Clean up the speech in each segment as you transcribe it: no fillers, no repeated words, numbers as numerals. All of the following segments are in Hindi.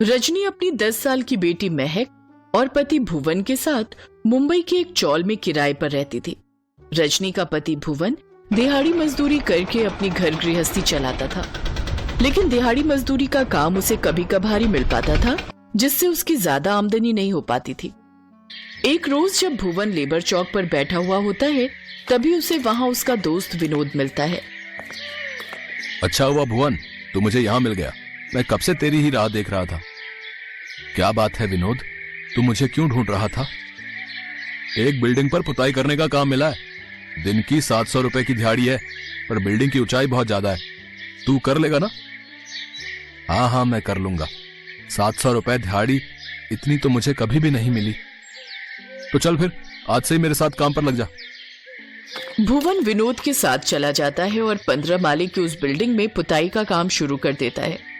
रजनी अपनी 10 साल की बेटी महक और पति भुवन के साथ मुंबई के एक चौल में किराए पर रहती थी। रजनी का पति भुवन दिहाड़ी मजदूरी करके अपनी घर गृहस्थी चलाता था, लेकिन दिहाड़ी मजदूरी का काम उसे कभी कभार ही मिल पाता था, जिससे उसकी ज्यादा आमदनी नहीं हो पाती थी। एक रोज जब भुवन लेबर चौक पर बैठा हुआ होता है, तभी उसे वहां उसका दोस्त विनोद मिलता है। अच्छा हुआ भुवन, तू मुझे यहाँ मिल गया। मैं कब से तेरी ही राह देख रहा था। क्या बात है विनोद, तू मुझे क्यों ढूंढ रहा था? एक बिल्डिंग पर पुताई करने का काम मिला है। दिन की 700 रुपए की दिहाड़ी है, पर बिल्डिंग की ऊंचाई बहुत ज्यादा है। तू कर लेगा ना? हाँ, मैं कर लूंगा। 700 रुपए दिहाड़ी, इतनी तो मुझे कभी भी नहीं मिली। तो चल फिर, आज से ही मेरे साथ काम पर लग जा। भुवन विनोद के साथ चला जाता है और 15 माले की उस बिल्डिंग में पुताई का काम शुरू कर देता है।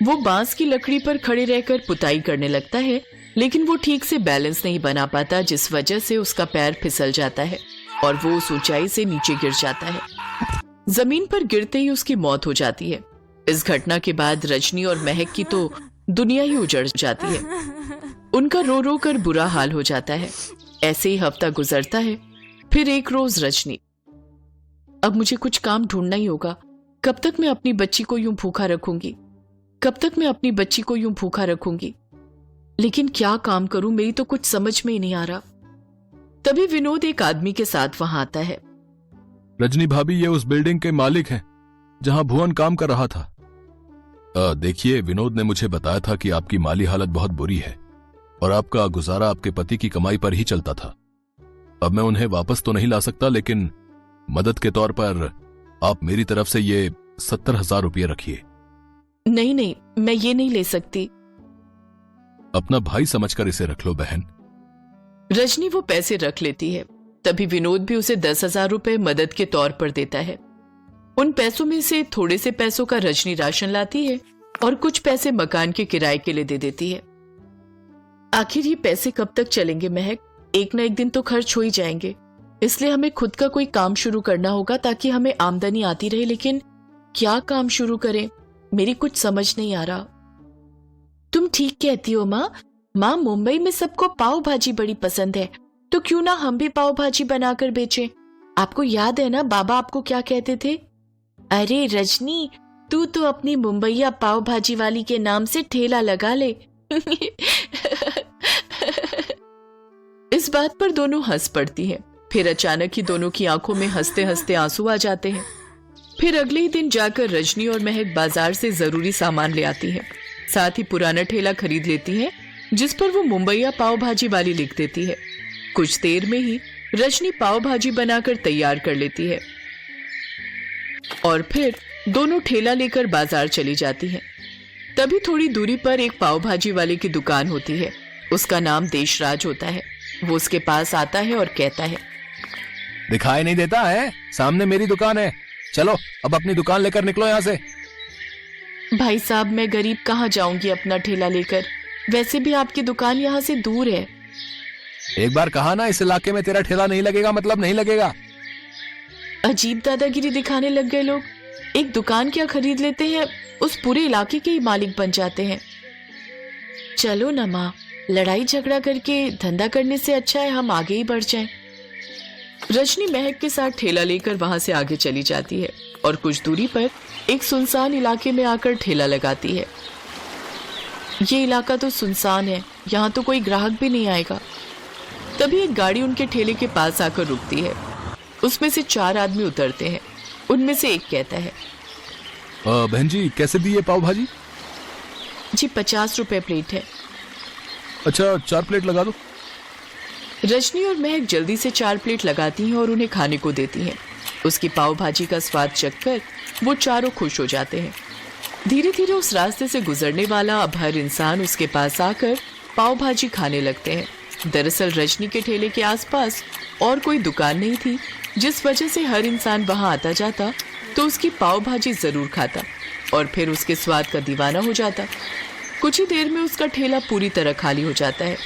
वो बांस की लकड़ी पर खड़े रहकर पुताई करने लगता है, लेकिन वो ठीक से बैलेंस नहीं बना पाता, जिस वजह से उसका पैर फिसल जाता है और वो उस ऊंचाई से नीचे गिर जाता है। जमीन पर गिरते ही उसकी मौत हो जाती है। इस घटना के बाद रजनी और महक की तो दुनिया ही उजड़ जाती है। उनका रो रो कर बुरा हाल हो जाता है। ऐसे ही हफ्ता गुजरता है। फिर एक रोज रजनी, अब मुझे कुछ काम ढूंढना ही होगा। कब तक मैं अपनी बच्ची को यूं भूखा रखूंगी? लेकिन क्या काम करूं, मेरी तो कुछ समझ में ही नहीं आ रहा। तभी विनोद एक आदमी के साथ वहां आता है। रजनी भाभी, ये उस बिल्डिंग के मालिक हैं जहां भुवन काम कर रहा था। देखिए, विनोद ने मुझे बताया था कि आपकी माली हालत बहुत बुरी है और आपका गुजारा आपके पति की कमाई पर ही चलता था। अब मैं उन्हें वापस तो नहीं ला सकता, लेकिन मदद के तौर पर आप मेरी तरफ से ये 70,000 रुपये रखिए। नहीं, मैं ये नहीं ले सकती। अपना भाई समझकर इसे रख लो बहन। रजनी वो पैसे रख लेती है। तभी विनोद भी उसे 10,000 रुपए मदद के तौर पर देता है। उन पैसों में से थोड़े से पैसों का रजनी राशन लाती है और कुछ पैसे मकान के किराए के लिए दे देती है। आखिर ये पैसे कब तक चलेंगे महक? एक न एक दिन तो खर्च हो ही जाएंगे, इसलिए हमें खुद का कोई काम शुरू करना होगा ताकि हमें आमदनी आती रहे। लेकिन क्या काम शुरू करें, मेरी कुछ समझ नहीं आ रहा। तुम ठीक कहती हो माँ, मुंबई में सबको पाव भाजी बड़ी पसंद है, तो क्यों ना हम भी पाव भाजी बनाकर बेचें। आपको याद है ना बाबा आपको क्या कहते थे? अरे रजनी, तू तो अपनी मुंबईया पाव भाजी वाली के नाम से ठेला लगा ले। इस बात पर दोनों हंस पड़ती हैं। फिर अचानक ही दोनों की आंखों में हंसते हंसते आंसू आ जाते हैं। फिर अगले ही दिन जाकर रजनी और महक बाजार से जरूरी सामान ले आती हैं। साथ ही पुराना ठेला खरीद लेती हैं, जिस पर वो मुंबईया पाव भाजी वाली लिख देती है। कुछ देर में ही रजनी पाव भाजी बनाकर तैयार कर लेती है और फिर दोनों ठेला लेकर बाजार चली जाती हैं। तभी थोड़ी दूरी पर एक पाव भाजी वाले की दुकान होती है। उसका नाम देशराज होता है। वो उसके पास आता है और कहता है, दिखाई नहीं देता है? सामने मेरी दुकान है। चलो अब अपनी दुकान लेकर निकलो यहाँ से। भाई साहब, मैं गरीब कहाँ जाऊंगी अपना ठेला लेकर? वैसे भी आपकी दुकान यहाँ से दूर है। एक बार कहा ना, इस इलाके में तेरा ठेला नहीं लगेगा मतलब नहीं लगेगा। अजीब दादागिरी दिखाने लग गए लोग। एक दुकान क्या खरीद लेते हैं, उस पूरे इलाके के ही मालिक बन जाते हैं। चलो ना माँ, लड़ाई झगड़ा करके धंधा करने से अच्छा है हम आगे ही बढ़ जाएं। रजनी महक के साथ ठेला लेकर वहां से आगे चली जाती है और कुछ दूरी पर एक सुनसान इलाके में आकर ठेला लगाती है। ये इलाका तो सुनसान है, यहाँ तो कोई ग्राहक भी नहीं आएगा। तभी एक गाड़ी उनके ठेले के पास आकर रुकती है। उसमें से 4 आदमी उतरते हैं। उनमें से एक कहता है, बहन जी, कैसे दी ये पाव भाजी? जी 50 रुपए प्लेट है। अच्छा, 4 प्लेट लगा दो। रजनी और महक जल्दी से 4 प्लेट लगाती हैं और उन्हें खाने को देती हैं। उसकी पाव भाजी का स्वाद चखकर वो चारों खुश हो जाते हैं। धीरे धीरे उस रास्ते से गुजरने वाला अब हर इंसान उसके पास आकर पाव भाजी खाने लगते हैं। दरअसल रजनी के ठेले के आसपास और कोई दुकान नहीं थी, जिस वजह से हर इंसान वहां आता जाता तो उसकी पाव भाजी जरूर खाता और फिर उसके स्वाद का दीवाना हो जाता। कुछ ही देर में उसका ठेला पूरी तरह खाली हो जाता है।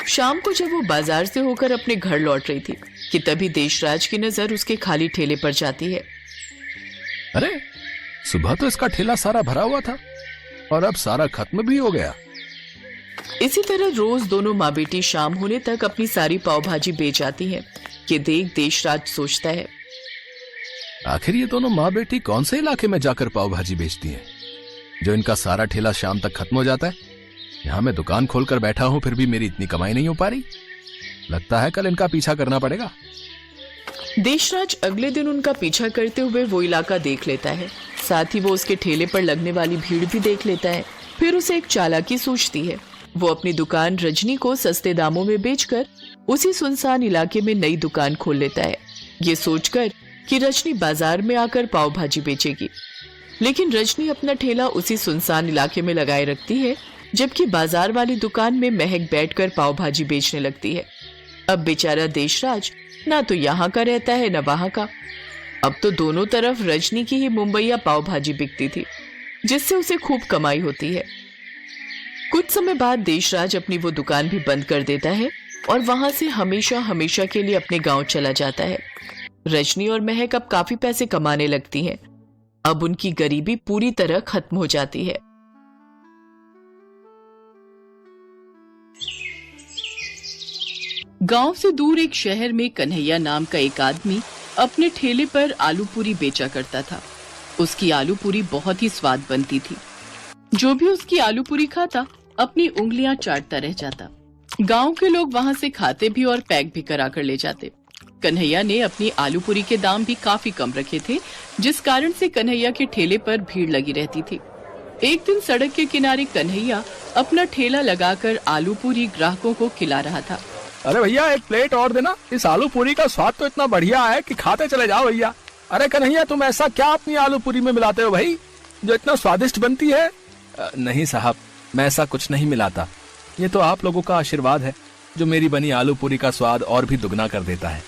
शाम को जब वो बाजार से होकर अपने घर लौट रही थी कि तभी देशराज की नजर उसके खाली ठेले पर जाती है। अरे, सुबह तो इसका ठेला सारा भरा हुआ था और अब सारा खत्म भी हो गया। इसी तरह रोज दोनों माँ बेटी शाम होने तक अपनी सारी पाव भाजी बेच आती हैं। ये देख देशराज सोचता है, आखिर ये दोनों माँ बेटी कौन से इलाके में जाकर पाव भाजी बेचती हैं, जो इनका सारा ठेला शाम तक खत्म हो जाता है। यहाँ मैं दुकान खोलकर बैठा हूं, फिर भी मेरी इतनी कमाई नहीं हो पा रही। लगता है कल इनका पीछा करना पड़ेगा। देशराज अगले दिन उनका पीछा करते हुए वो इलाका देख लेता है। साथ ही वो उसके ठेले पर लगने वाली भीड़ भी देख लेता है। फिर उसे एक चालाकी सूझती है। वो अपनी दुकान रजनी को सस्ते दामों में बेचकर उसी सुनसान इलाके में नई दुकान खोल लेता है, ये सोचकर कि रजनी बाजार में आकर पाव भाजी बेचेगी। लेकिन रजनी अपना ठेला उसी सुनसान इलाके में लगाए रखती है, जबकि बाजार वाली दुकान में महक बैठकर पाव भाजी बेचने लगती है। अब बेचारा देशराज ना तो यहाँ का रहता है, ना वहां का। अब तो दोनों तरफ रजनी की ही मुंबईया पाव भाजी बिकती थी, जिससे उसे खूब कमाई होती है। कुछ समय बाद देशराज अपनी वो दुकान भी बंद कर देता है और वहां से हमेशा हमेशा के लिए अपने गांव चला जाता है। रजनी और महक अब काफी पैसे कमाने लगती हैं। अब उनकी गरीबी पूरी तरह खत्म हो जाती है। गांव से दूर एक शहर में कन्हैया नाम का एक आदमी अपने ठेले पर आलू पूरी बेचा करता था। उसकी आलू पूरी बहुत ही स्वाद बनती थी। जो भी उसकी आलू पूरी खाता अपनी उंगलियां चाटता रह जाता। गांव के लोग वहां से खाते भी और पैक भी करा कर ले जाते। कन्हैया ने अपनी आलू पूरी के दाम भी काफी कम रखे थे, जिस कारण से कन्हैया के ठेले पर भीड़ लगी रहती थी। एक दिन सड़क के किनारे कन्हैया अपना ठेला लगाकर आलू पूरी ग्राहकों को खिला रहा था। अरे भैया एक प्लेट और देना, इस आलू पूरी का स्वाद तो इतना बढ़िया है कि खाते चले जाओ भैया। अरे कन्हैया तुम ऐसा क्या अपनी आलू पूरी में मिलाते हो भाई, जो इतना स्वादिष्ट बनती है? नहीं साहब, मैं ऐसा कुछ नहीं मिलाता। ये तो आप लोगों का आशीर्वाद है, जो मेरी बनी आलू पूरी का स्वाद और भी दुगना कर देता है।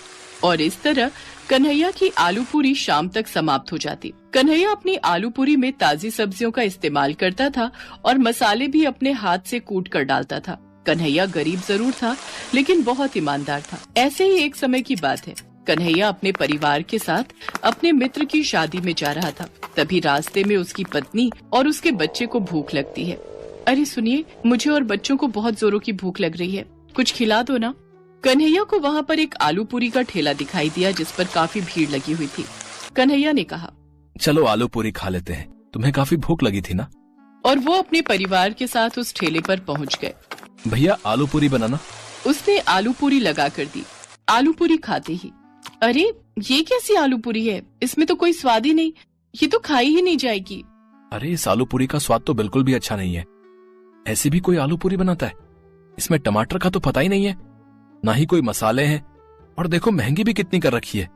और इस तरह कन्हैया की आलू पूरी शाम तक समाप्त हो जाती। कन्हैया अपनी आलू पूरी में ताजी सब्जियों का इस्तेमाल करता था और मसाले भी अपने हाथ से कूट कर डालता था। कन्हैया गरीब जरूर था, लेकिन बहुत ईमानदार था। ऐसे ही एक समय की बात है। कन्हैया अपने परिवार के साथ अपने मित्र की शादी में जा रहा था। तभी रास्ते में उसकी पत्नी और उसके बच्चे को भूख लगती है। अरे सुनिए, मुझे और बच्चों को बहुत जोरों की भूख लग रही है, कुछ खिला दो ना। कन्हैया को वहाँ पर एक आलू पूरी का ठेला दिखाई दिया, जिस पर काफी भीड़ लगी हुई थी। कन्हैया ने कहा, चलो आलू पूरी खा लेते हैं, तुम्हें काफी भूख लगी थी ना। और वो अपने परिवार के साथ उस ठेले पर पहुँच गए। भैया आलू पूरी बनाना। उसने आलू पूरी लगा कर दी। आलू पूरी खाते ही, अरे ये कैसी आलू पूरी है, इसमें तो कोई स्वाद ही नहीं, ये तो खाई ही नहीं जाएगी। अरे इस आलू पूरी का स्वाद तो बिल्कुल भी अच्छा नहीं है। ऐसी भी कोई आलू पूरी बनाता है? इसमें टमाटर का तो पता ही नहीं है, ना ही कोई मसाले हैं, और देखो महंगी भी कितनी कर रखी है।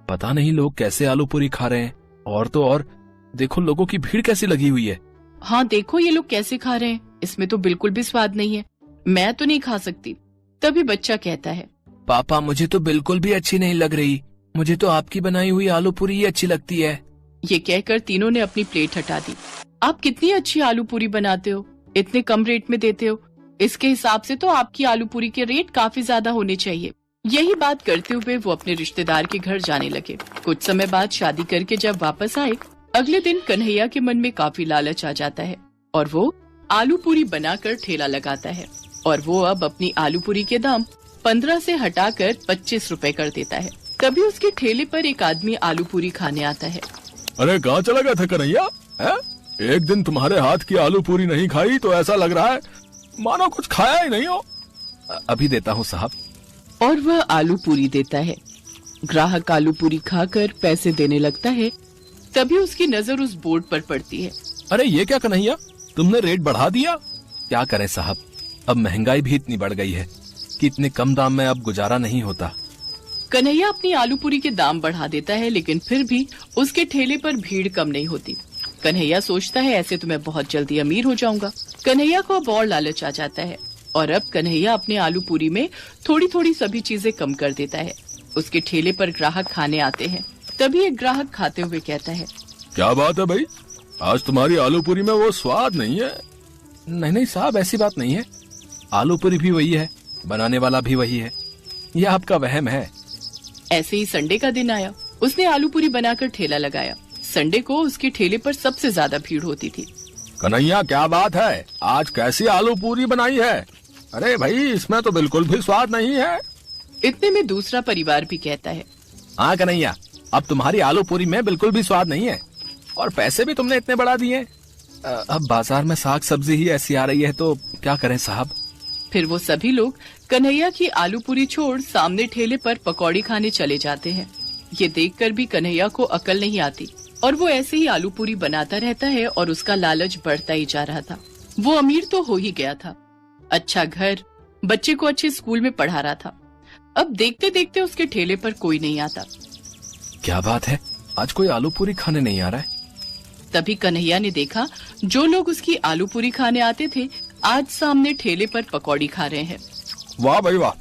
पता नहीं लोग कैसे आलू पूरी खा रहे हैं। और तो और देखो लोगों की भीड़ कैसी लगी हुई है। हाँ देखो ये लोग कैसे खा रहे हैं, इसमें तो बिल्कुल भी स्वाद नहीं है, मैं तो नहीं खा सकती। तभी बच्चा कहता है, पापा मुझे तो बिल्कुल भी अच्छी नहीं लग रही, मुझे तो आपकी बनाई हुई आलू पूरी ही अच्छी लगती है। ये कहकर तीनों ने अपनी प्लेट हटा दी। आप कितनी अच्छी आलू पूरी बनाते हो, इतने कम रेट में देते हो, इसके हिसाब से तो आपकी आलू पूरी के रेट काफी ज्यादा होने चाहिए। यही बात करते हुए वो अपने रिश्तेदार के घर जाने लगे। कुछ समय बाद शादी करके जब वापस आए, अगले दिन कन्हैया के मन में काफी लालच आ जाता है और वो आलू पूरी बनाकर ठेला लगाता है। और वो अब अपनी आलू पूरी के दाम 15 से हटाकर 25 रुपए कर देता है। तभी उसके ठेले पर एक आदमी आलू पूरी खाने आता है। अरे कहाँ चला गया था कन्हैया? एक दिन तुम्हारे हाथ की आलू पूरी नहीं खाई तो ऐसा लग रहा है मानो कुछ खाया ही नहीं हो। अभी देता हूँ साहब। और वह आलू पूरी देता है। ग्राहक आलू पूरी खाकर पैसे देने लगता है। तभी उसकी नजर उस बोर्ड पर पड़ती है। अरे ये क्या कन्हैया, तुमने रेट बढ़ा दिया? क्या करें साहब, अब महंगाई भी इतनी बढ़ गई है कि इतने कम दाम में अब गुजारा नहीं होता। कन्हैया अपनी आलू पूरी के दाम बढ़ा देता है, लेकिन फिर भी उसके ठेले पर भीड़ कम नहीं होती। कन्हैया सोचता है ऐसे तो मैं बहुत जल्दी अमीर हो जाऊंगा। कन्हैया को अब और लालच आ जाता है और अब कन्हैया अपने आलू पूरी में थोड़ी थोड़ी सभी चीजें कम कर देता है। उसके ठेले पर ग्राहक खाने आते हैं। तभी एक ग्राहक खाते हुए कहता है, क्या बात है भाई, आज तुम्हारी आलू पूरी में वो स्वाद नहीं है। नहीं नहीं साहब, ऐसी बात नहीं है, आलू पूरी भी वही है, बनाने वाला भी वही है, यह आपका वहम है। ऐसे ही संडे का दिन आया। उसने आलू पूरी बनाकर ठेला लगाया। संडे को उसके ठेले पर सबसे ज्यादा भीड़ होती थी। कन्हैया क्या बात है, आज कैसी आलू पूरी बनाई है? अरे भाई इसमें तो बिल्कुल भी स्वाद नहीं है। इतने में दूसरा परिवार भी कहता है, हाँ कन्हैया, अब तुम्हारी आलू पूरी में बिल्कुल भी स्वाद नहीं है और पैसे भी तुमने इतने बढ़ा दिए। अब बाजार में साग सब्जी ही ऐसी आ रही है तो क्या करें साहब। फिर वो सभी लोग कन्हैया की आलू पूरी छोड़ सामने ठेले पर पकौड़ी खाने चले जाते हैं। ये देखकर भी कन्हैया को अकल नहीं आती और वो ऐसे ही आलू पूरी बनाता रहता है और उसका लालच बढ़ता ही जा रहा था। वो अमीर तो हो ही गया था, अच्छा घर, बच्चे को अच्छे स्कूल में पढ़ा रहा था। अब देखते देखते उसके ठेले पर कोई नहीं आता। क्या बात है, आज कोई आलू पूरी खाने नहीं आ रहा है। तभी कन्हैया ने देखा जो लोग उसकी आलू पूरी खाने आते थे आज सामने ठेले पर पकौड़ी खा रहे हैं। वाह भाई वाह,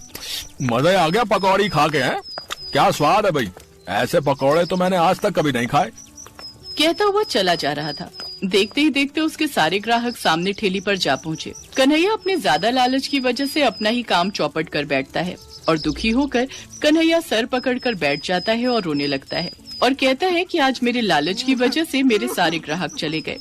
मजा आ गया पकौड़ी खा के। हैं क्या स्वाद है भाई, ऐसे पकौड़े तो मैंने आज तक कभी नहीं खाए। कहता हुआ चला जा रहा था। देखते ही देखते उसके सारे ग्राहक सामने ठेली पर जा पहुंचे। कन्हैया अपने ज्यादा लालच की वजह से अपना ही काम चौपट कर बैठता है और दुखी होकर कन्हैया सर पकड़कर बैठ जाता है और रोने लगता है और कहता है कि आज मेरे लालच की वजह से मेरे सारे ग्राहक चले गए।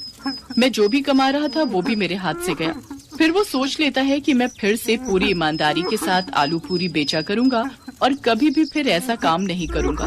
मैं जो भी कमा रहा था वो भी मेरे हाथ से गया। फिर वो सोच लेता है कि मैं फिर से पूरी ईमानदारी के साथ आलू पूरी बेचा करूंगा और कभी भी फिर ऐसा काम नहीं करूंगा।